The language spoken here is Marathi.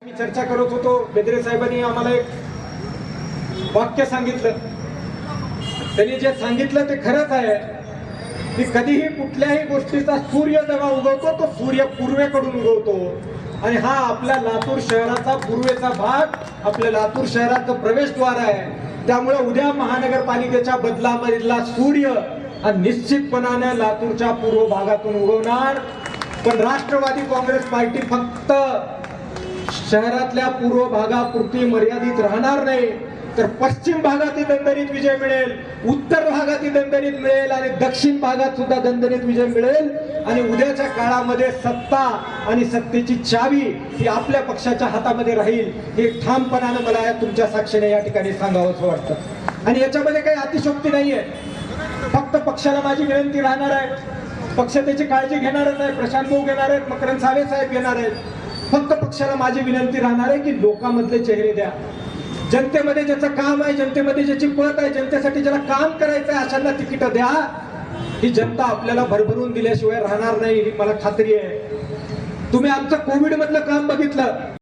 मी चर्चा करत होतो, बेदरे साहेबांनी आम्हाला एक वाक्य सांगितलं. त्यांनी जे सांगितलं ते खरंच आहे की कधीही कुठल्याही गोष्टीचा सूर्य जेव्हा उगवतो तो सूर्य पूर्वेकडून उगवतो. आणि हा आपल्या लातूर शहराचा पूर्वेचा भाग, आपल्या लातूर शहराचं प्रवेशद्वार आहे. त्यामुळे उद्या महानगरपालिकेच्या बदलामधला सूर्य हा निश्चितपणाने लातूरच्या पूर्व भागातून उगवणार. पण राष्ट्रवादी काँग्रेस पार्टी फक्त शहरातल्या पूर्व भागापुरती मर्यादित राहणार नाही, तर पश्चिम भागातही दणदणीत विजय मिळेल, उत्तर भागातही दणदणीत मिळेल आणि दक्षिण भागात सुद्धा दणदणीत विजय मिळेल. आणि उद्याच्या काळामध्ये सत्ता आणि सत्तेची चावी ही आपल्या पक्षाच्या हातामध्ये राहील, हे ठामपणाने मला तुमच्या साक्षीने या ठिकाणी सांगावंसं वाटतं. आणि याच्यामध्ये काही अतिशयोक्ती नाहीये. फक्त पक्षाला माझी विनंती राहणार आहे, पक्ष त्याची काळजी घेणारच आहे, प्रशांत भाऊ घेणार आहेत, मकरंद सावे साहेब घेणार आहेत. फक्त पक्षाला माझी विनंती राहणार आहे की लोकांमधले चेहरे द्या. जनतेमध्ये ज्याचं काम आहे, जनतेमध्ये ज्याची पत आहे, जनतेसाठी ज्याला काम करायचं आहे, अशांना तिकीट द्या. ही जनता आपल्याला भरभरून दिल्याशिवाय राहणार नाही, ही मला खात्री आहे. तुम्ही आमचं कोविड मधलं काम बघितलं.